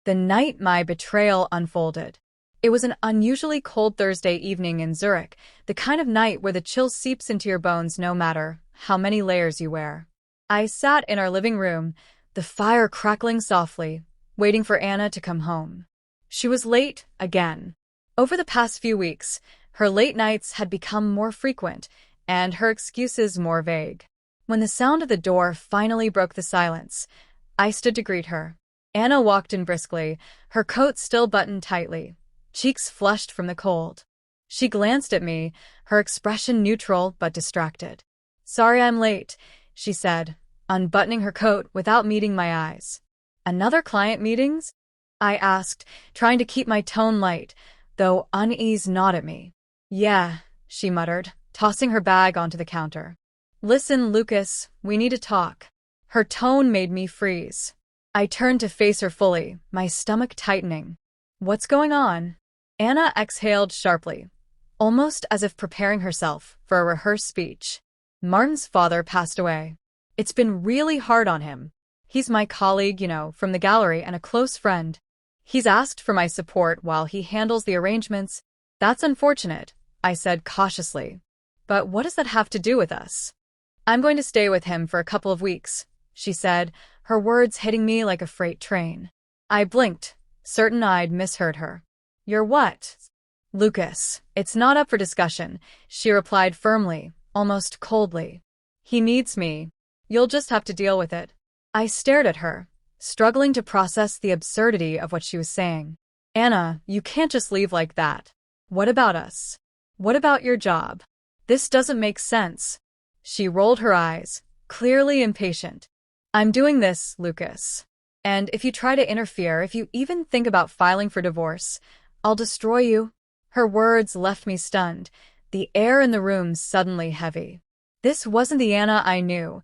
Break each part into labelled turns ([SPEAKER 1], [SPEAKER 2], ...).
[SPEAKER 1] the night my betrayal unfolded. It was an unusually cold Thursday evening in Zurich, the kind of night where the chill seeps into your bones no matter how many layers you wear. I sat in our living room, the fire crackling softly, waiting for Anna to come home. She was late again. Over the past few weeks, her late nights had become more frequent, and her excuses more vague. When the sound of the door finally broke the silence, I stood to greet her. Anna walked in briskly, her coat still buttoned tightly, cheeks flushed from the cold. She glanced at me, her expression neutral but distracted. "Sorry I'm late," she said, unbuttoning her coat without meeting my eyes. "Another client meetings?" I asked, trying to keep my tone light, though unease gnawed at me. "Yeah," she muttered, tossing her bag onto the counter. "Listen, Lucas, we need to talk." Her tone made me freeze. I turned to face her fully, my stomach tightening. "What's going on?" Anna exhaled sharply, almost as if preparing herself for a rehearsed speech. "Martin's father passed away. It's been really hard on him. He's my colleague, from the gallery and a close friend. He's asked for my support while he handles the arrangements. That's unfortunate," I said cautiously. "But what does that have to do with us?" "I'm going to stay with him for a couple of weeks," she said, her words hitting me like a freight train. I blinked, certain I'd misheard her. "You're what?" "Lucas, it's not up for discussion," she replied firmly, almost coldly. "He needs me. You'll just have to deal with it." I stared at her, struggling to process the absurdity of what she was saying. "Anna, you can't just leave like that. What about us? What about your job? This doesn't make sense." She rolled her eyes, clearly impatient. "I'm doing this, Lucas. And if you try to interfere, if you even think about filing for divorce, I'll destroy you." Her words left me stunned, the air in the room suddenly heavy. This wasn't the Anna I knew,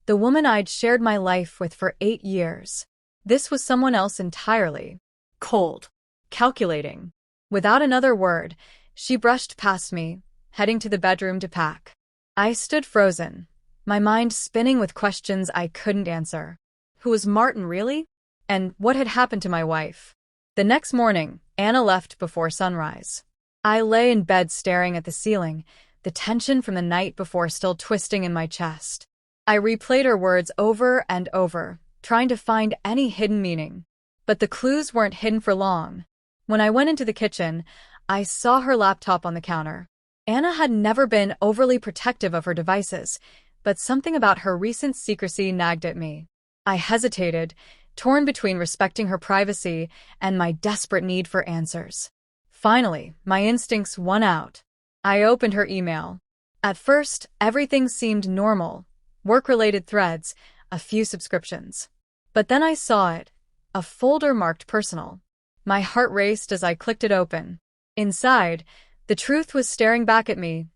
[SPEAKER 1] the woman I'd shared my life with for 8 years. This was someone else entirely. Cold. Calculating. Without another word, she brushed past me, heading to the bedroom to pack. I stood frozen, my mind spinning with questions I couldn't answer. Who was Martin really? And what had happened to my wife? The next morning, Anna left before sunrise. I lay in bed staring at the ceiling, the tension from the night before still twisting in my chest. I replayed her words over and over, trying to find any hidden meaning. But the clues weren't hidden for long. When I went into the kitchen, I saw her laptop on the counter. Anna had never been overly protective of her devices, but something about her recent secrecy nagged at me. I hesitated, torn between respecting her privacy and my desperate need for answers. Finally, my instincts won out. I opened her email. At first, everything seemed normal. Work-related threads, a few subscriptions. But then I saw it, a folder marked personal. My heart raced as I clicked it open. Inside, the truth was staring back at me.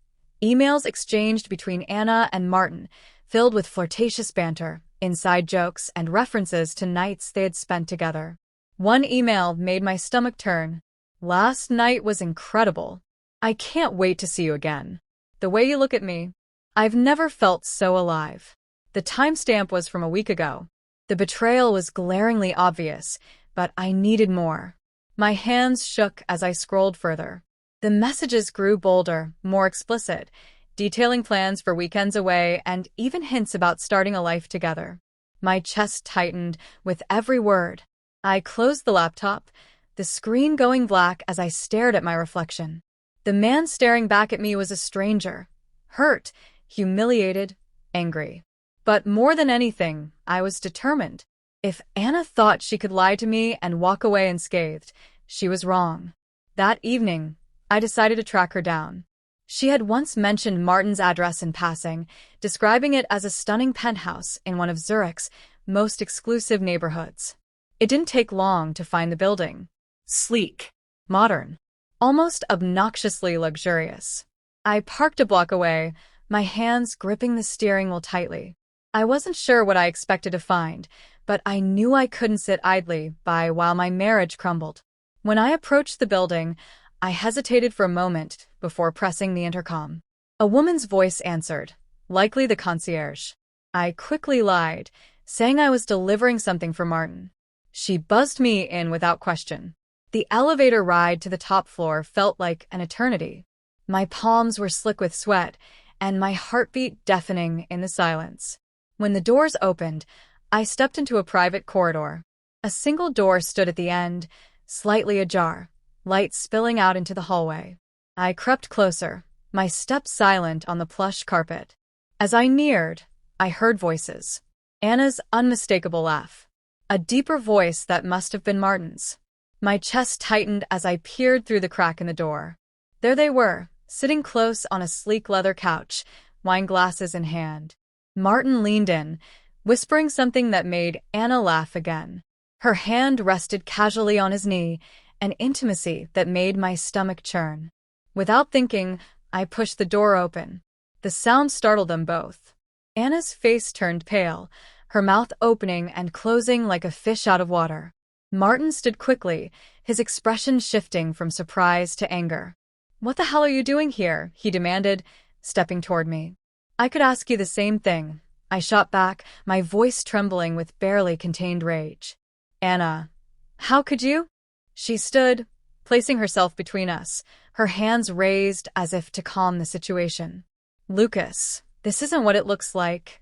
[SPEAKER 1] Emails exchanged between Anna and Martin, filled with flirtatious banter, inside jokes, and references to nights they had spent together. One email made my stomach turn. "Last night was incredible. I can't wait to see you again. The way you look at me. I've never felt so alive." The timestamp was from a week ago. The betrayal was glaringly obvious, but I needed more. My hands shook as I scrolled further. The messages grew bolder, more explicit, detailing plans for weekends away and even hints about starting a life together. My chest tightened with every word. I closed the laptop, the screen going black as I stared at my reflection. The man staring back at me was a stranger, hurt, humiliated, angry. But more than anything, I was determined. If Anna thought she could lie to me and walk away unscathed, she was wrong. That evening, I decided to track her down. She had once mentioned Martin's address in passing, describing it as a stunning penthouse in one of Zurich's most exclusive neighborhoods. It didn't take long to find the building. Sleek, modern, almost obnoxiously luxurious. I parked a block away, my hands gripping the steering wheel tightly. I wasn't sure what I expected to find, but I knew I couldn't sit idly by while my marriage crumbled. When I approached the building, I hesitated for a moment before pressing the intercom. A woman's voice answered, likely the concierge. I quickly lied, saying I was delivering something for Martin. She buzzed me in without question. The elevator ride to the top floor felt like an eternity. My palms were slick with sweat, and my heartbeat deafening in the silence. When the doors opened, I stepped into a private corridor. A single door stood at the end, slightly ajar, light spilling out into the hallway. I crept closer, my steps silent on the plush carpet. As I neared, I heard voices. Anna's unmistakable laugh. A deeper voice that must have been Martin's. My chest tightened as I peered through the crack in the door. There they were, sitting close on a sleek leather couch, wine glasses in hand. Martin leaned in, whispering something that made Anna laugh again. Her hand rested casually on his knee, an intimacy that made my stomach churn. Without thinking, I pushed the door open. The sound startled them both. Anna's face turned pale, her mouth opening and closing like a fish out of water. Martin stood quickly, his expression shifting from surprise to anger. "What the hell are you doing here?" he demanded, stepping toward me. "I could ask you the same thing," I shot back, my voice trembling with barely contained rage. "Anna, how could you?" She stood, placing herself between us, her hands raised as if to calm the situation. "Lucas, this isn't what it looks like."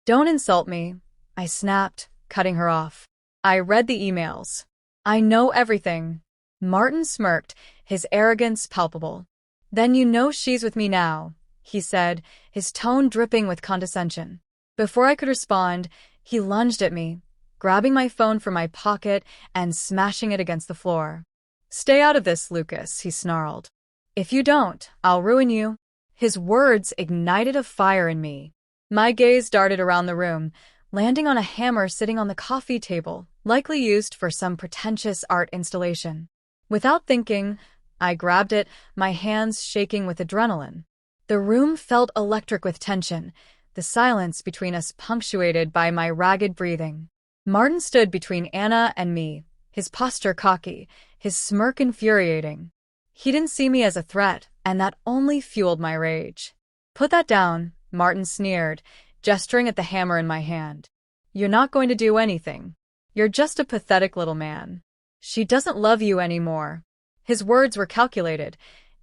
[SPEAKER 1] "Don't insult me," I snapped, cutting her off. "I read the emails. I know everything." Martin smirked, his arrogance palpable. "Then you know she's with me now," he said, his tone dripping with condescension. Before I could respond, he lunged at me, grabbing my phone from my pocket and smashing it against the floor. "Stay out of this, Lucas," he snarled. "If you don't, I'll ruin you." His words ignited a fire in me. My gaze darted around the room, landing on a hammer sitting on the coffee table, likely used for some pretentious art installation. Without thinking, I grabbed it, my hands shaking with adrenaline. The room felt electric with tension, the silence between us punctuated by my ragged breathing. Martin stood between Anna and me, his posture cocky, his smirk infuriating. He didn't see me as a threat, and that only fueled my rage. "Put that down," Martin sneered, gesturing at the hammer in my hand. "You're not going to do anything. You're just a pathetic little man. She doesn't love you anymore." His words were calculated,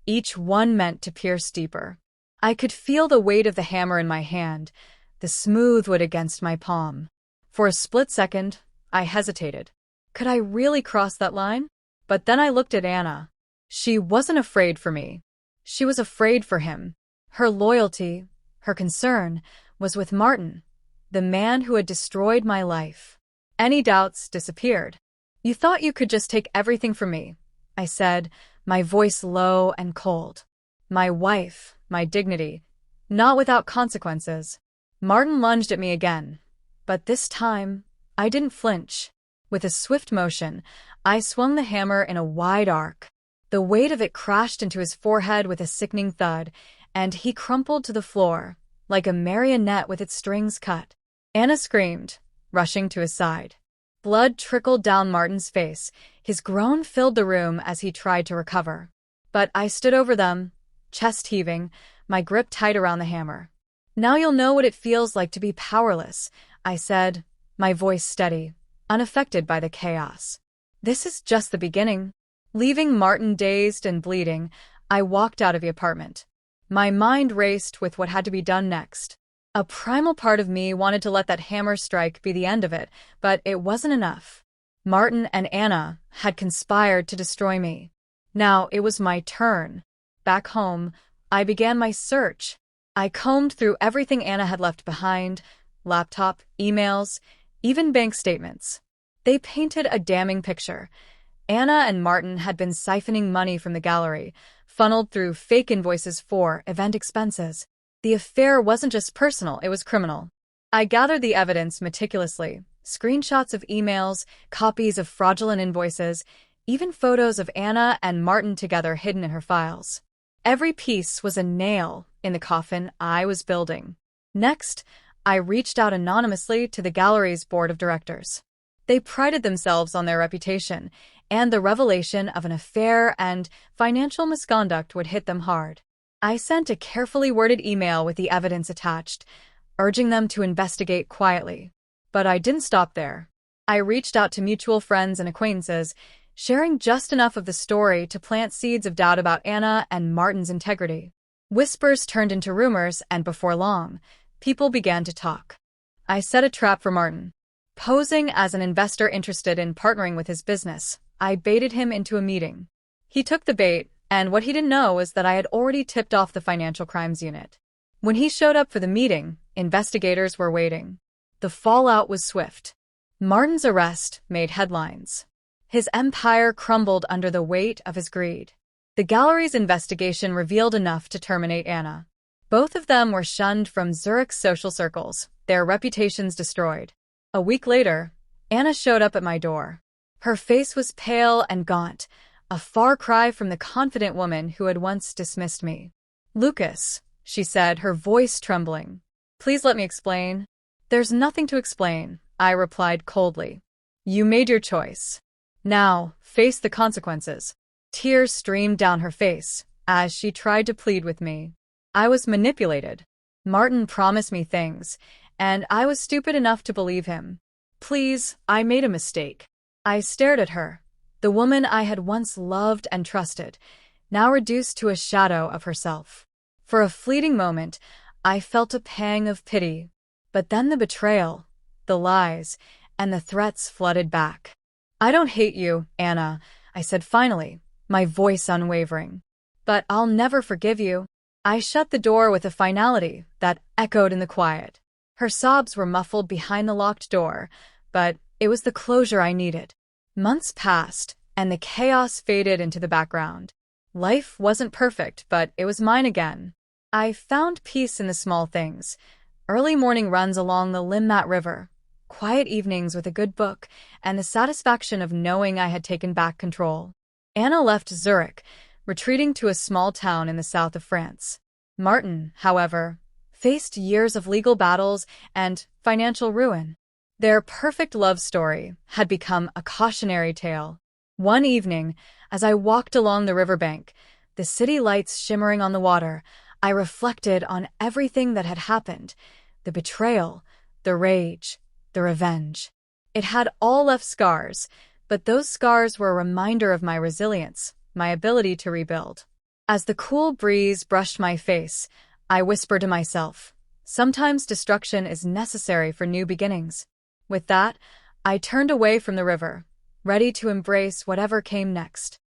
[SPEAKER 1] each one meant to pierce deeper. I could feel the weight of the hammer in my hand, the smooth wood against my palm. For a split second, I hesitated. Could I really cross that line? But then I looked at Anna. She wasn't afraid for me. She was afraid for him. Her loyalty, her concern, was with Martin, the man who had destroyed my life. Any doubts disappeared. "You thought you could just take everything from me," I said, my voice low and cold. "My wife, my dignity, not without consequences." Martin lunged at me again, but this time, I didn't flinch. With a swift motion, I swung the hammer in a wide arc. The weight of it crashed into his forehead with a sickening thud, and he crumpled to the floor, like a marionette with its strings cut. Anna screamed, rushing to his side. Blood trickled down Martin's face, his groan filled the room as he tried to recover. But I stood over them, chest heaving, my grip tight around the hammer. "Now you'll know what it feels like to be powerless," I said, my voice steady, unaffected by the chaos. "This is just the beginning." Leaving Martin dazed and bleeding, I walked out of the apartment. My mind raced with what had to be done next. A primal part of me wanted to let that hammer strike be the end of it, but it wasn't enough. Martin and Anna had conspired to destroy me. Now it was my turn. Back home, I began my search. I combed through everything Anna had left behind: laptop, emails, even bank statements. They painted a damning picture. Anna and Martin had been siphoning money from the gallery, funneled through fake invoices for event expenses. The affair wasn't just personal, it was criminal. I gathered the evidence meticulously: screenshots of emails, copies of fraudulent invoices, even photos of Anna and Martin together hidden in her files. Every piece was a nail in the coffin I was building. Next, I reached out anonymously to the gallery's board of directors. They prided themselves on their reputation, and the revelation of an affair and financial misconduct would hit them hard. I sent a carefully worded email with the evidence attached, urging them to investigate quietly. But I didn't stop there. I reached out to mutual friends and acquaintances, sharing just enough of the story to plant seeds of doubt about Anna and Martin's integrity. Whispers turned into rumors, and before long, people began to talk. I set a trap for Martin. Posing as an investor interested in partnering with his business, I baited him into a meeting. He took the bait, and what he didn't know was that I had already tipped off the financial crimes unit. When he showed up for the meeting, investigators were waiting. The fallout was swift. Martin's arrest made headlines. His empire crumbled under the weight of his greed. The gallery's investigation revealed enough to terminate Anna. Both of them were shunned from Zurich's social circles, their reputations destroyed. A week later, Anna showed up at my door. Her face was pale and gaunt, a far cry from the confident woman who had once dismissed me. "Lucas," she said, her voice trembling. "Please let me explain." "There's nothing to explain," I replied coldly. "You made your choice. Now, face the consequences." Tears streamed down her face as she tried to plead with me. I was manipulated. Martin promised me things, and I was stupid enough to believe him. "Please, I made a mistake." I stared at her, the woman I had once loved and trusted, now reduced to a shadow of herself. For a fleeting moment, I felt a pang of pity. But then the betrayal, the lies, and the threats flooded back. "I don't hate you, Anna," I said finally, my voice unwavering. "But I'll never forgive you." I shut the door with a finality that echoed in the quiet. Her sobs were muffled behind the locked door, but it was the closure I needed. Months passed, and the chaos faded into the background. Life wasn't perfect, but it was mine again. I found peace in the small things. Early morning runs along the Limmat River, quiet evenings with a good book, and the satisfaction of knowing I had taken back control. Anna left Zurich, retreating to a small town in the south of France. Martin, however, faced years of legal battles and financial ruin. Their perfect love story had become a cautionary tale. One evening, as I walked along the riverbank, the city lights shimmering on the water, I reflected on everything that had happened: the betrayal, the rage, the revenge. It had all left scars, but those scars were a reminder of my resilience, my ability to rebuild. As the cool breeze brushed my face, I whispered to myself, sometimes destruction is necessary for new beginnings. With that, I turned away from the river, ready to embrace whatever came next.